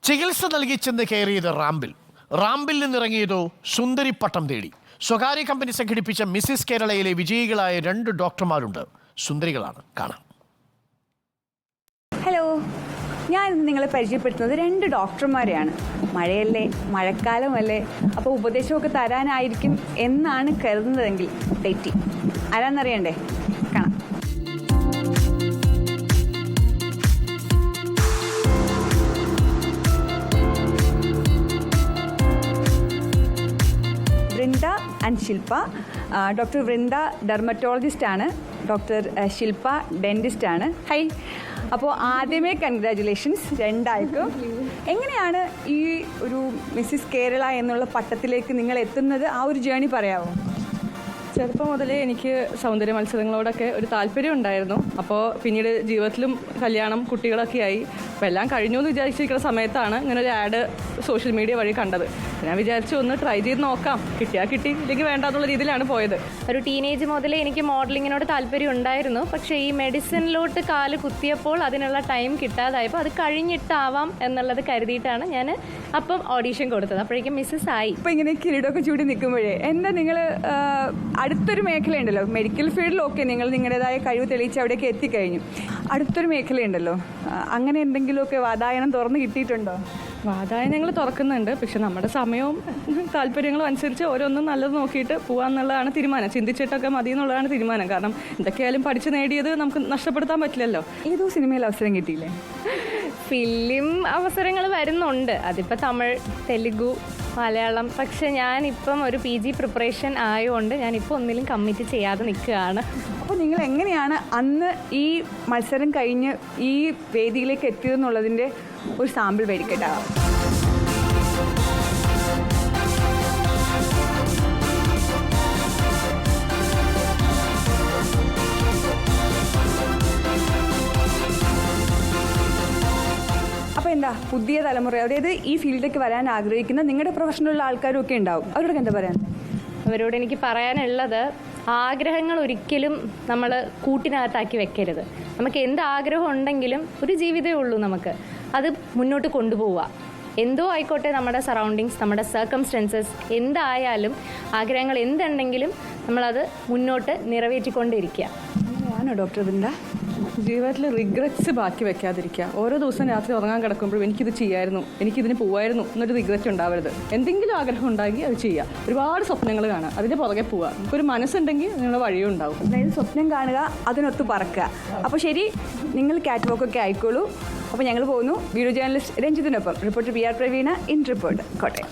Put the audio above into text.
ചികിത്സ നൽകി ചെന്ന് കയറിയത് റാമ്പിൽ നിന്നിറങ്ങിയതോ സുന്ദരിപ്പട്ടം തേടി. സ്വകാര്യ കമ്പനി സംഘടിപ്പിച്ച മിസ്സിസ് കേരളയിലെ വിജയികളായ 2 ഡോക്ടർമാരുണ്ട്. സുന്ദരികളാണ്, കാണാം. ഹലോ, ഞാൻ നിങ്ങളെ പരിചയപ്പെടുത്തുന്നത് 2 ഡോക്ടർമാരെയാണ്. മഴയല്ലേ, മഴക്കാലമല്ലേ, അപ്പോൾ ഉപദേശമൊക്കെ തരാനായിരിക്കും എന്നാണ് കരുതുന്നതെങ്കിൽ തെറ്റി. ആരാന്നറിയണ്ടേ? കാണാം. വൃന്ദ ആൻഡ് ശില്പ. ഡോക്ടർ വൃന്ദ ഡെർമറ്റോളജിസ്റ്റാണ്, ഡോക്ടർ ശില്പ ഡെൻറ്റിസ്റ്റാണ്. ഹൈ. അപ്പോൾ ആദ്യമേ കൺഗ്രാജുലേഷൻസ് രണ്ടാൾക്കും. എങ്ങനെയാണ് ഈ ഒരു മിസ്സിസ് കേരള എന്നുള്ള പട്ടത്തിലേക്ക് നിങ്ങൾ എത്തുന്നത്? ആ ഒരു ജേണി പറയാമോ? ചെറുപ്പം മുതലേ എനിക്ക് സൗന്ദര്യ മത്സരങ്ങളോടൊക്കെ ഒരു താല്പര്യം ഉണ്ടായിരുന്നു. അപ്പോൾ പിന്നീട് ജീവിതത്തിലും കല്യാണം, കുട്ടികളൊക്കെ ആയി. അപ്പോൾ എല്ലാം കഴിഞ്ഞു എന്ന് വിചാരിച്ചിരിക്കുന്ന സമയത്താണ് ഇങ്ങനെ ഒരു ആഡ് സോഷ്യൽ മീഡിയ വഴി കണ്ടത്. ഞാൻ വിചാരിച്ചു ഒന്ന് ട്രൈ ചെയ്ത് നോക്കാം, കിട്ടിയാൽ കിട്ടി, ഇല്ലെങ്കിൽ വേണ്ട എന്നുള്ള രീതിയിലാണ് പോയത്. ഒരു ടീനേജ് മുതലേ എനിക്ക് മോഡലിങ്ങിനോട് താല്പര്യം ഉണ്ടായിരുന്നു. പക്ഷേ ഈ മെഡിസിനിലോട്ട് കാല് കുത്തിയപ്പോൾ അതിനുള്ള ടൈം കിട്ടാതായപ്പോൾ അത് കഴിഞ്ഞിട്ടാവാം എന്നുള്ളത് കരുതിയിട്ടാണ് ഞാൻ അപ്പം ഓഡീഷൻ കൊടുത്തത്. അപ്പോഴേക്കും മിസ്സസ് ആയി. ഇപ്പോൾ ഇങ്ങനെ കിരീടമൊക്കെ ചൂടി നിൽക്കുമ്പോഴേ എന്താ നിങ്ങൾ അടുത്തൊരു മേഖലയുണ്ടല്ലോ, മെഡിക്കൽ ഫീൽഡിലൊക്കെ നിങ്ങൾ നിങ്ങളുടേതായ കഴിവ് തെളിയിച്ച് അവിടേക്ക് എത്തിക്കഴിഞ്ഞു. അടുത്തൊരു മേഖലയുണ്ടല്ലോ, അങ്ങനെ എന്തെങ്കിലുമൊക്കെ വാതായനം തുറന്ന് കിട്ടിയിട്ടുണ്ടോ? വാതായനങ്ങൾ തുറക്കുന്നുണ്ട്, പക്ഷെ നമ്മുടെ സമയവും താല്പര്യങ്ങളും അനുസരിച്ച് ഓരോന്നും നല്ലത് നോക്കിയിട്ട് പോകാമെന്നുള്ളതാണ് തീരുമാനം. ചിന്തിച്ചിട്ടൊക്കെ മതി എന്നുള്ളതാണ് തീരുമാനം. കാരണം എന്തൊക്കെയായാലും പഠിച്ച് നേടിയത് നമുക്ക് നഷ്ടപ്പെടുത്താൻ പറ്റില്ലല്ലോ. ഏതോ സിനിമയിൽ അവസരം കിട്ടിയില്ലേ? ഫിലിം അവസരങ്ങൾ വരുന്നുണ്ട്, അതിപ്പോൾ തമിഴ്, തെലുഗു, മലയാളം. പക്ഷെ ഞാനിപ്പം ഒരു PG പ്രിപ്പറേഷൻ ആയതുകൊണ്ട് ഞാനിപ്പോൾ ഒന്നിലും കമ്മിറ്റ് ചെയ്യാതെ നിൽക്കുകയാണ്. അപ്പോൾ നിങ്ങൾ എങ്ങനെയാണ് അന്ന് ഈ മത്സരം കഴിഞ്ഞ് ഈ വേദിയിലേക്ക് എത്തിയതെന്നുള്ളതിൻ്റെ ഒരു സാമ്പിൾ മേടിക്കട്ടാവാം. അപ്പോൾ എന്താ പുതിയ തലമുറ, അതായത് ഈ ഫീൽഡിലേക്ക് വരാൻ ആഗ്രഹിക്കുന്ന നിങ്ങളുടെ പ്രൊഫഷണലുള്ള ആൾക്കാരും ഒക്കെ ഉണ്ടാവും, അവരോടൊക്കെ എന്താ പറയാൻ? അവരോട് എനിക്ക് പറയാനുള്ളത്, ആഗ്രഹങ്ങൾ ഒരിക്കലും നമ്മൾ കൂട്ടിനകത്താക്കി വെക്കരുത്. നമുക്ക് എന്ത് ആഗ്രഹം ഉണ്ടെങ്കിലും ഒരു ജീവിതമേ ഉള്ളൂ, നമുക്ക് അത് മുന്നോട്ട് കൊണ്ടുപോവുക. എന്തോ ആയിക്കോട്ടെ, നമ്മുടെ സറൗണ്ടിങ്സ്, നമ്മുടെ സർക്കംസ്റ്റൻസസ് എന്തായാലും, ആഗ്രഹങ്ങൾ എന്തുണ്ടെങ്കിലും നമ്മളത് മുന്നോട്ട് നിറവേറ്റിക്കൊണ്ടിരിക്കുക. ആണോ ഡോക്ടർ വൃന്ദ? ജീവിതത്തിൽ റിഗ്രറ്റ്സ് ബാക്കി വെക്കാതിരിക്കുക. ഓരോ ദിവസം രാത്രി ഉറങ്ങാൻ കിടക്കുമ്പോഴും എനിക്കിത് ചെയ്യായിരുന്നു, എനിക്കിതിന് പോവായിരുന്നു എന്നൊരു റിഗ്രറ്റ് ഉണ്ടാവരുത്. എന്തെങ്കിലും ആഗ്രഹം ഉണ്ടാക്കി അത് ചെയ്യുക. ഒരുപാട് സ്വപ്നങ്ങൾ കാണുക, അതിൻ്റെ പുറകെ പോവുക. നമുക്കൊരു മനസ്സുണ്ടെങ്കിൽ നിങ്ങളുടെ വഴിയും ഉണ്ടാവും. അതായത് സ്വപ്നം കാണുക, അതിനൊത്ത് പറക്കുക. അപ്പോൾ ശരി, നിങ്ങൾ കാറ്റ് വോക്കൊക്കെ ആയിക്കോളൂ. അപ്പോൾ ഞങ്ങൾ പോകുന്നു. വീഡിയോ ജേർണലിസ്റ്റ് രഞ്ജിത്തിനൊപ്പം. Reporter PR Praveena, in report, Kottayam.